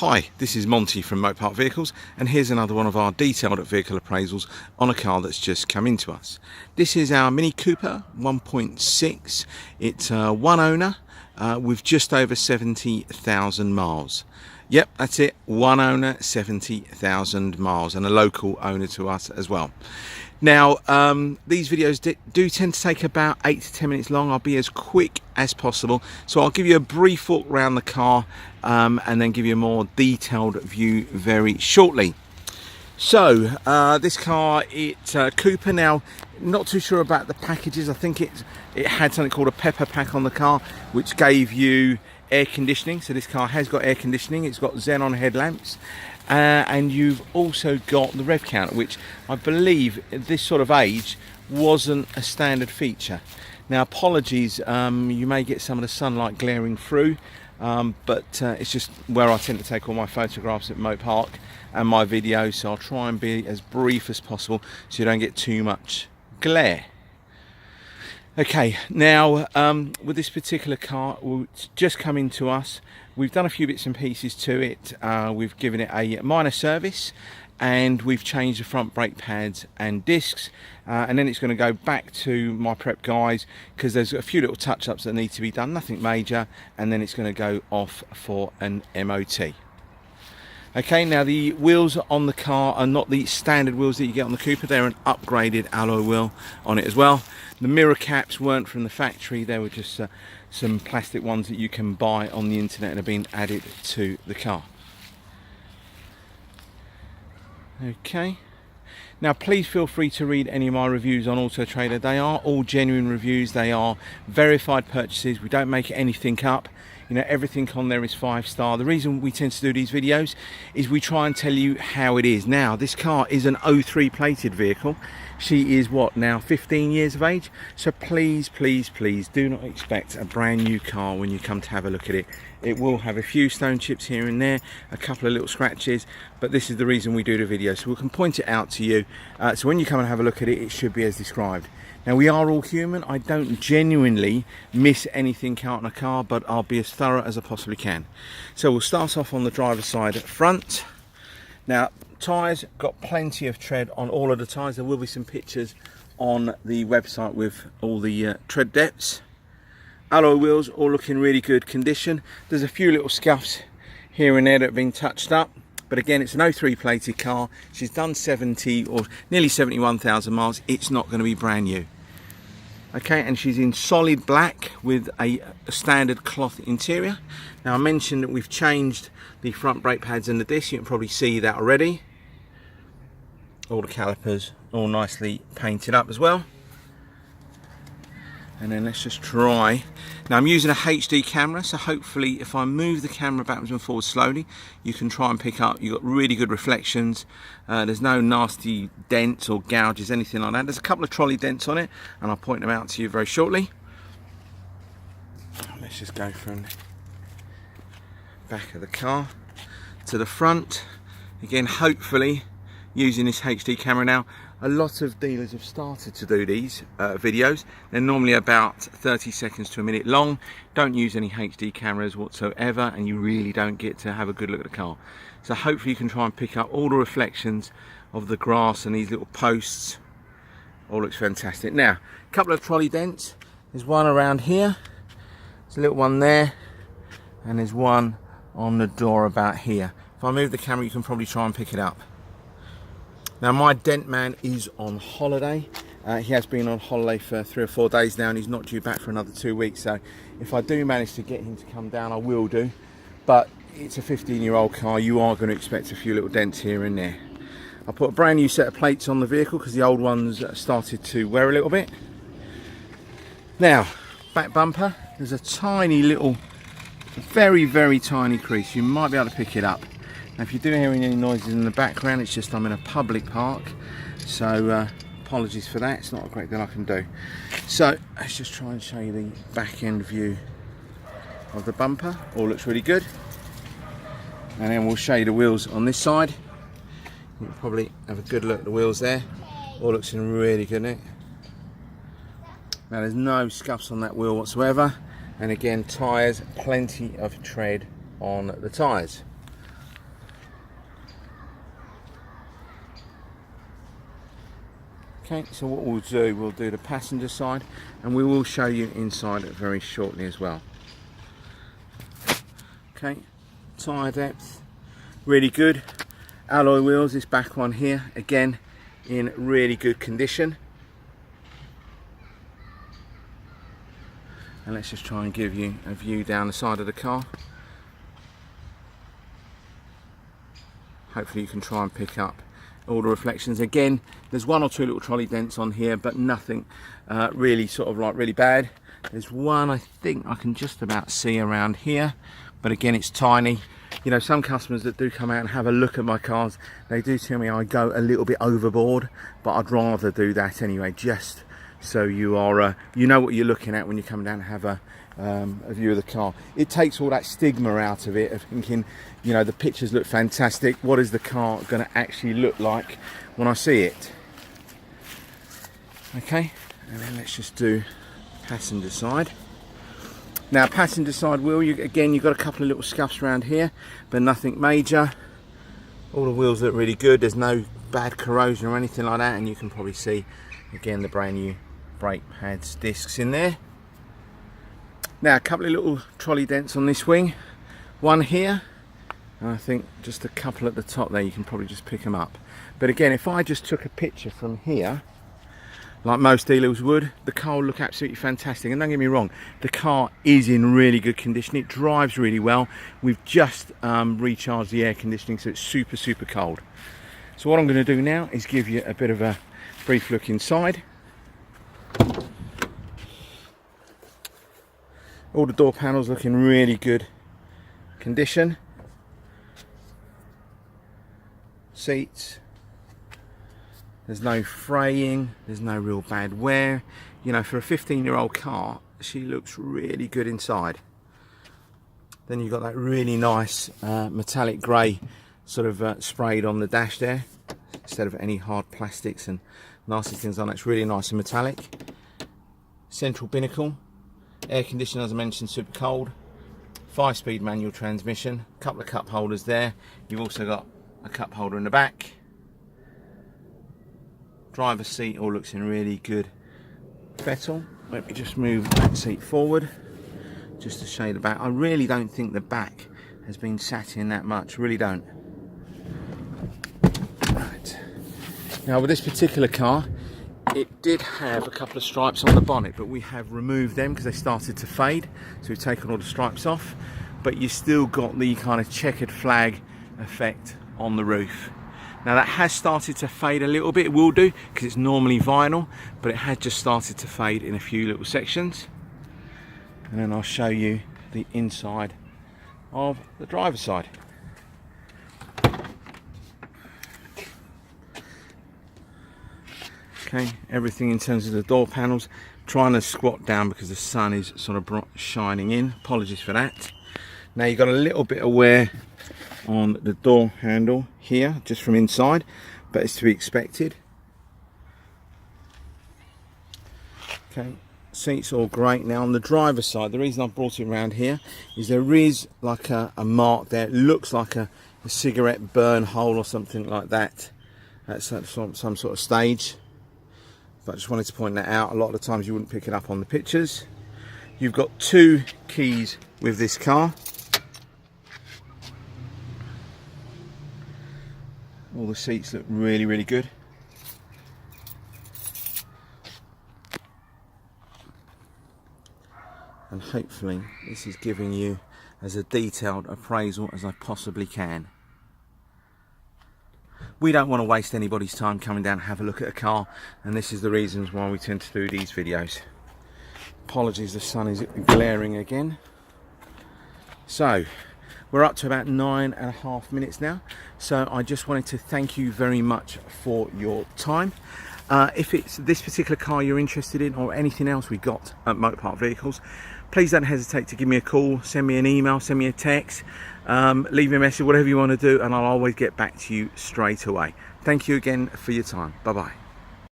Hi, this is Monty from Motorpark Vehicles, and here's another one of our detailed vehicle appraisals on a car that's just come into us. This is our Mini Cooper 1.6. It's one owner with just over 70,000 miles. Yep, that's it, one owner, 70,000 miles, and a local owner to us as well. Now, these videos do tend to take about 8 to 10 minutes long. I'll be as quick as possible. So I'll give you a brief walk around the car and then give you a more detailed view very shortly. So, this car, it's Cooper. Now, not too sure about the packages. I think it had something called a pepper pack on the car, which gave you air conditioning. So this car has got air conditioning. It's got xenon headlamps. And you've also got the rev counter, which I believe at this sort of age wasn't a standard feature. Now, apologies, you may get some of the sunlight glaring through, but it's just where I tend to take all my photographs at Motorpark and my videos, so I'll try and be as brief as possible so you don't get too much glare. Okay, now with this particular car, it's just come into us. We've done a few bits and pieces to it. We've given it a minor service, and we've changed the front brake pads and discs, and then it's going to go back to my prep guys because there's a few little touch-ups that need to be done, nothing major, and then it's going to go off for an MOT. Okay, now the wheels on the car are not the standard wheels that you get on the Cooper. They're an upgraded alloy wheel on it as well. The mirror caps weren't from the factory. They were just some plastic ones that you can buy on the internet and have been added to the car. Okay. Now, please feel free to read any of my reviews on Auto Trader. They are all genuine reviews. They are verified purchases. We don't make anything up. You know, everything on there is 5-star. The reason we tend to do these videos is we try and tell you how it is. Now, this car is an 03 plated vehicle. She is what, now 15 years of age? So please, please, please do not expect a brand new car when you come to have a look at it. It will have a few stone chips here and there, a couple of little scratches, but this is the reason we do the video, so we can point it out to you. So when you come and have a look at it, it should be as described. Now, we are all human. I don't genuinely miss anything out on a car, but I'll be as thorough as I possibly can. So we'll start off on the driver's side at front. Now, tyres, got plenty of tread on all of the tyres. There will be some pictures on the website with all the tread depths. Alloy wheels, all looking really good condition. There's a few little scuffs here and there that have been touched up. But again, it's an 03 plated car. She's done 70 or nearly 71,000 miles. It's not going to be brand new. Okay, and she's in solid black with a standard cloth interior. Now, I mentioned that we've changed the front brake pads and the discs. You can probably see that already. All the calipers all nicely painted up as well. And then let's just try. Now, I'm using a HD camera, so hopefully if I move the camera backwards and forwards slowly, you can try and pick up. You've got really good reflections. There's no nasty dents or gouges, anything like that. There's a couple of trolley dents on it, and I'll point them out to you very shortly. Let's just go from the back of the car to the front. Again, hopefully using this HD camera now. A lot of dealers have started to do these videos. They're normally about 30 seconds to a minute long. Don't use any HD cameras whatsoever, and you really don't get to have a good look at the car. So hopefully you can try and pick up all the reflections of the grass and these little posts. All looks fantastic. Now, a couple of trolley dents. There's one around here. There's a little one there. And there's one on the door about here. If I move the camera, you can probably try and pick it up. Now, my dent man is on holiday. He has been on holiday for 3 or 4 days now, and he's not due back for another 2 weeks. So if I do manage to get him to come down, I will do. But it's a 15-year-old car. You are going to expect a few little dents here and there. I put a brand new set of plates on the vehicle because the old ones started to wear a little bit. Now, back bumper. There's a tiny little, very, very tiny crease. You might be able to pick it up. Now, if you do hear any noises in the background, it's just I'm in a public park, so apologies for that. It's not a great deal I can do. So let's just try and show you the back end view of the bumper. All looks really good. And then we'll show you the wheels on this side. You can probably have a good look at the wheels there. All looks really good, isn't it? Now, there's no scuffs on that wheel whatsoever. And again, tyres, plenty of tread on the tyres. Okay, so what we'll do the passenger side, and we will show you inside very shortly as well. Okay, tyre depth, really good. Alloy wheels, this back one here, again in really good condition. And let's just try and give you a view down the side of the car. Hopefully you can try and pick up all the reflections. Again, there's one or two little trolley dents on here, but nothing really sort of like really bad. There's one I think I can just about see around here, but again it's tiny. You know, some customers that do come out and have a look at my cars, they do tell me I go a little bit overboard, but I'd rather do that anyway, just so you are you know what you're looking at when you come down and have a view of the car. It takes all that stigma out of it, of thinking, you know, the pictures look fantastic, what is the car going to actually look like when I see it? Okay, and then let's just do passenger side. Now, passenger side wheel, again you've got a couple of little scuffs around here, but nothing major. All the wheels look really good, there's no bad corrosion or anything like that, and you can probably see again the brand new brake pads, discs in there. Now, a couple of little trolley dents on this wing, one here, and I think just a couple at the top there, you can probably just pick them up. But again, if I just took a picture from here, like most dealers would, the car will look absolutely fantastic. And don't get me wrong, the car is in really good condition, it drives really well. We've just recharged the air conditioning, so it's super, super cold. So what I'm going to do now is give you a bit of a brief look inside. All the door panels look in really good condition. Seats, there's no fraying, there's no real bad wear. You know, for a 15-year-old car, she looks really good inside. Then you've got that really nice metallic grey sort of sprayed on the dash there, instead of any hard plastics and nasty things on it. It's really nice and metallic. Central binnacle, air conditioning as I mentioned, super cold. 5-speed manual transmission, a couple of cup holders there. You've also got a cup holder in the back. Driver's seat all looks in really good fettle. Let me just move that seat forward just to show you the back. I really don't think the back has been sat in that much, really don't. Right. Now with this particular car, it did have a couple of stripes on the bonnet, but we have removed them because they started to fade, so we've taken all the stripes off, but you still got the kind of checkered flag effect on the roof. Now that has started to fade a little bit, it will do, because it's normally vinyl, but it had just started to fade in a few little sections. And then I'll show you the inside of the driver's side. Okay, everything in terms of the door panels, trying to squat down because the sun is sort of shining in, apologies for that. Now you've got a little bit of wear on the door handle here, just from inside, but it's to be expected. Okay, seats all great. Now on the driver's side, the reason I brought it around here is there is like a mark there. It looks like a cigarette burn hole or something like that at some sort of stage, but I just wanted to point that out. A lot of the times you wouldn't pick it up on the pictures. You've got 2 keys with this car. All the seats look really, really good. And hopefully this is giving you as a detailed appraisal as I possibly can. We don't want to waste anybody's time coming down and have a look at a car, and this is the reasons why we tend to do these videos. Apologies, the sun is glaring again. So we're up to about 9.5 minutes now, so I just wanted to thank you very much for your time. If it's this particular car you're interested in, or anything else we got at Motorpark Vehicles, please don't hesitate to give me a call, send me an email, send me a text, leave me a message, whatever you want to do, and I'll always get back to you straight away. Thank you again for your time. Bye bye.